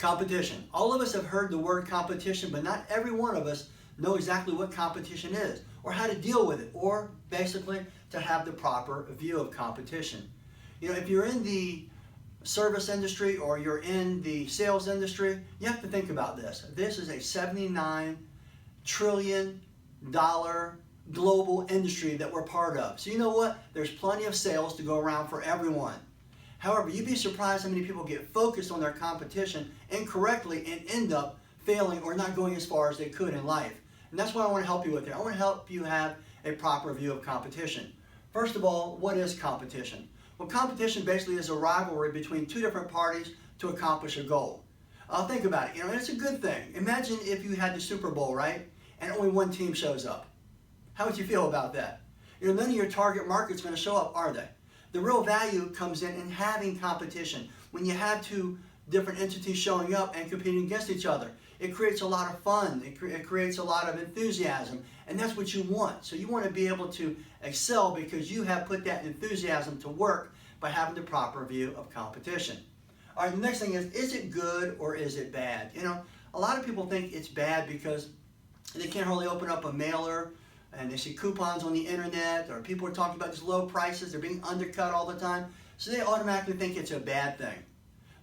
Competition. All of us have heard the word competition, but not every one of us know exactly what competition is or how to deal with it, or basically to have the proper view of competition. You know, if you're in the service industry or you're in the sales industry, you have to think about this. This is a $79 trillion global industry that we're part of. So you know what? There's plenty of sales to go around for everyone. However, you'd be surprised how many people get focused on their competition incorrectly and end up failing or not going as far as they could in life. And that's what I want to help you with here. I want to help you have a proper view of competition. First of all, what is competition? Well, competition basically is a rivalry between two different parties to accomplish a goal. Think about it. You know, it's a good thing. Imagine if you had the Super Bowl, right? And only one team shows up. How would you feel about that? You know, none of your target market's going to show up, are they? The real value comes in having competition. When you have two different entities showing up and competing against each other, it creates a lot of fun. It creates a lot of enthusiasm, and that's what you want. So you want to be able to excel because you have put that enthusiasm to work by having the proper view of competition. All right, the next thing is it good or is it bad? You know, a lot of people think it's bad because they can't hardly open up a mailer and they see coupons on the internet, or people are talking about these low prices, they're being undercut all the time, so they automatically think it's a bad thing.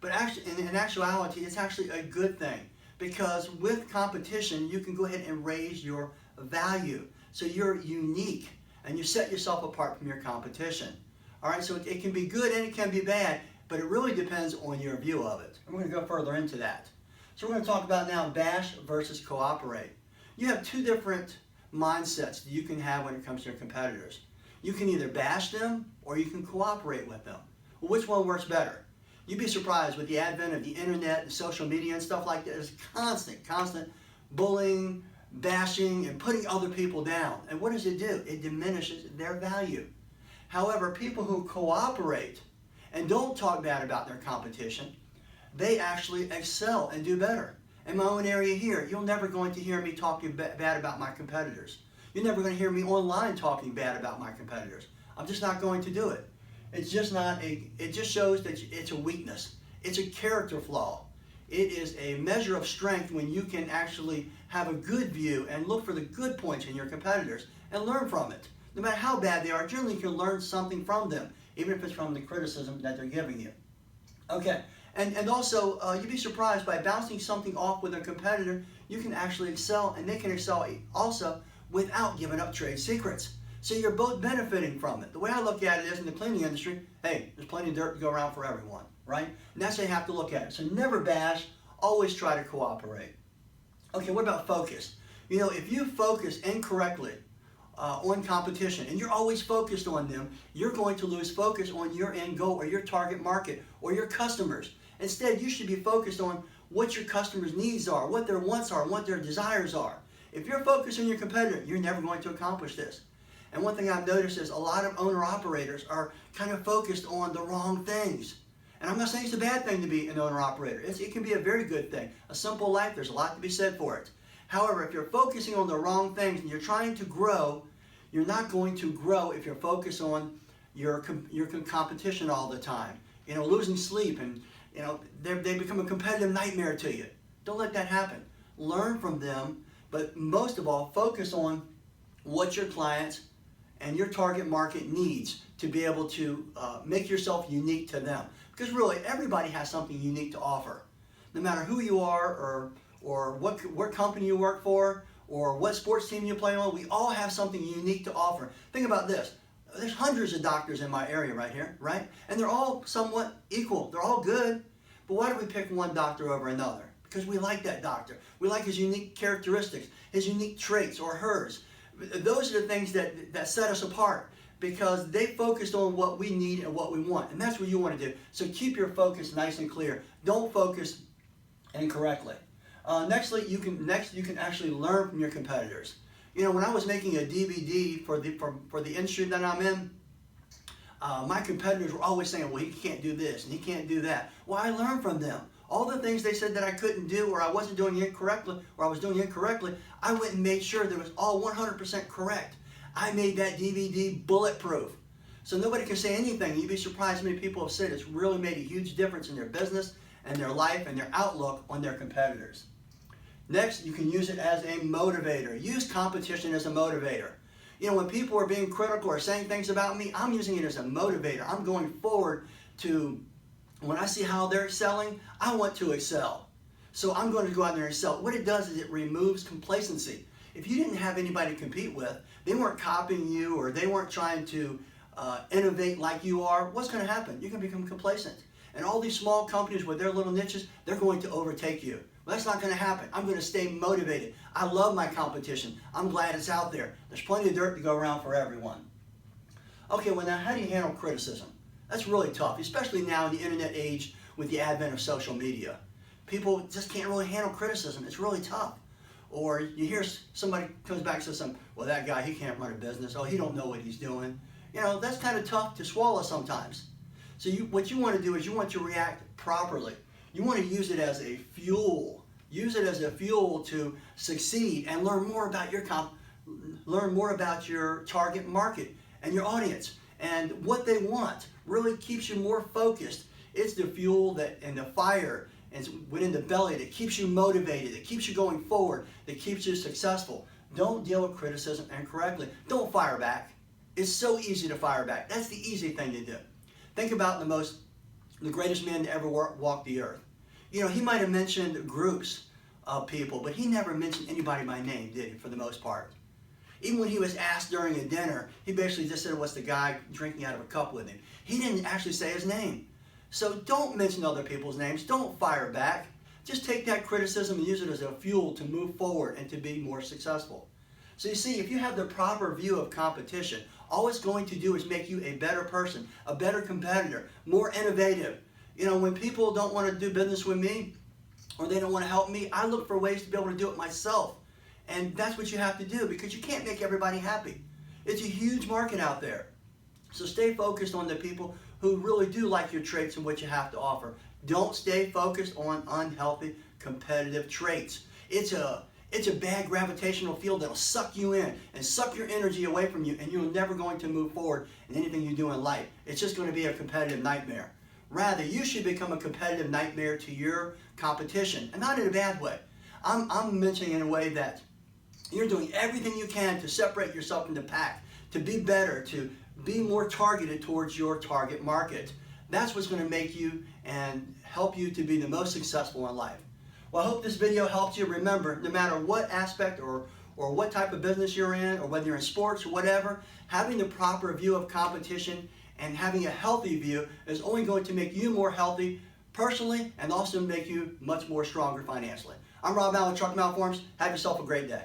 But actually, in actuality, it's actually a good thing, because with competition, you can go ahead and raise your value. So you're unique, and you set yourself apart from your competition. All right, so it can be good and it can be bad, but it really depends on your view of it. And we're going to go further into that. So we're going to talk about now bash versus cooperate. You have two different mindsets that you can have when it comes to your competitors. You can either bash them or you can cooperate with them. Well, which one works better? You'd be surprised with the advent of the internet and social media and stuff like that. There's constant bullying, bashing, and putting other people down. And what does it do? It diminishes their value. However, people who cooperate and don't talk bad about their competition, they actually excel and do better. In my own area here, you're never going to hear me talking bad about my competitors. You're never going to hear me online talking bad about my competitors. I'm just not going to do it. It's just not it just shows that it's a weakness. It's a character flaw. It is a measure of strength when you can actually have a good view and look for the good points in your competitors and learn from it. No matter how bad they are, generally you can learn something from them, even if it's from the criticism that they're giving you. Okay. And also, you'd be surprised by bouncing something off with a competitor, you can actually excel, and they can excel also without giving up trade secrets. So you're both benefiting from it. The way I look at it is in the cleaning industry, hey, there's plenty of dirt to go around for everyone, right? And that's how you have to look at it. So never bash, always try to cooperate. Okay, what about focus? You know, if you focus incorrectly on competition, and you're always focused on them, you're going to lose focus on your end goal or your target market or your customers. Instead, you should be focused on what your customers' needs are, what their wants are, and what their desires are. If you're focused on your competitor, you're never going to accomplish this. And one thing I've noticed is a lot of owner-operators are kind of focused on the wrong things. And I'm not saying it's a bad thing to be an owner-operator. It can be a very good thing. A simple life, there's a lot to be said for it. However, if you're focusing on the wrong things and you're trying to grow, you're not going to grow if you're focused on your competition all the time. You know, losing sleep, and you know they become a competitive nightmare to you. Don't let that happen. Learn from them, but most of all, focus on what your clients and your target market needs to be able to make yourself unique to them. Because really, everybody has something unique to offer. No matter who you are or what company you work for or what sports team you play on, we all have something unique to offer. Think about this. There's hundreds of doctors in my area right here, right? And they're all somewhat equal. They're all good. But why do we pick one doctor over another? Because we like that doctor. We like his unique characteristics, his unique traits, or hers. Those are the things that set us apart, because they focused on what we need and what we want. And that's what you want to do. So keep your focus nice and clear. Don't focus incorrectly. Next, you can actually learn from your competitors. You know, when I was making a DVD for the industry that I'm in, my competitors were always saying, well, he can't do this and he can't do that. Well, I learned from them. All the things they said that I couldn't do, or I wasn't doing it correctly, or I was doing it incorrectly, I went and made sure that it was all 100% correct. I made that DVD bulletproof. So nobody can say anything. You'd be surprised how many people have said it's really made a huge difference in their business and their life and their outlook on their competitors. Next, you can use it as a motivator. Use competition as a motivator. You know, when people are being critical or saying things about me, I'm using it as a motivator. I'm going forward to, when I see how they're excelling, I want to excel. So I'm going to go out there and excel. What it does is it removes complacency. If you didn't have anybody to compete with, they weren't copying you or they weren't trying to innovate like you are, what's going to happen? You're going to become complacent. And all these small companies with their little niches, they're going to overtake you. Well, that's not going to happen. I'm going to stay motivated. I love my competition. I'm glad it's out there. There's plenty of dirt to go around for everyone. Okay, well now, how do you handle criticism? That's really tough, especially now in the internet age with the advent of social media. People just can't really handle criticism. It's really tough. Or you hear somebody comes back and says something, well, that guy, he can't run a business. Oh, he don't know what he's doing. You know, that's kind of tough to swallow sometimes. So what you want to do is you want to react properly. You want to use it as a fuel. Use it as a fuel to succeed and learn more about your target market and your audience and what they want. Really keeps you more focused. It's the fuel that and the fire and within the belly that keeps you motivated, that keeps you going forward, that keeps you successful. Don't deal with criticism incorrectly. Don't fire back. It's so easy to fire back. That's the easy thing to do. Think about the greatest man to ever walk the earth. You know, he might have mentioned groups of people, but he never mentioned anybody by name, did he, for the most part? Even when he was asked during a dinner, he basically just said it was the guy drinking out of a cup with him. He didn't actually say his name. So don't mention other people's names. Don't fire back. Just take that criticism and use it as a fuel to move forward and to be more successful. So you see, if you have the proper view of competition, all it's going to do is make you a better person, a better competitor, more innovative. You know, when people don't want to do business with me or they don't want to help me, I look for ways to be able to do it myself. And that's what you have to do because you can't make everybody happy. It's a huge market out there. So stay focused on the people who really do like your traits and what you have to offer. Don't stay focused on unhealthy competitive traits. It's a bad gravitational field that'll suck you in and suck your energy away from you, and you're never going to move forward in anything you do in life. It's just going to be a competitive nightmare. Rather, you should become a competitive nightmare to your competition, and not in a bad way. I'm mentioning in a way that you're doing everything you can to separate yourself from the pack, to be better, to be more targeted towards your target market. That's what's going to make you and help you to be the most successful in life. Well, I hope this video helped you. Remember, no matter what aspect or what type of business you're in, or whether you're in sports or whatever, having the proper view of competition and having a healthy view is only going to make you more healthy personally and also make you much more stronger financially. I'm Rob Allen with Truck Malforms. Have yourself a great day.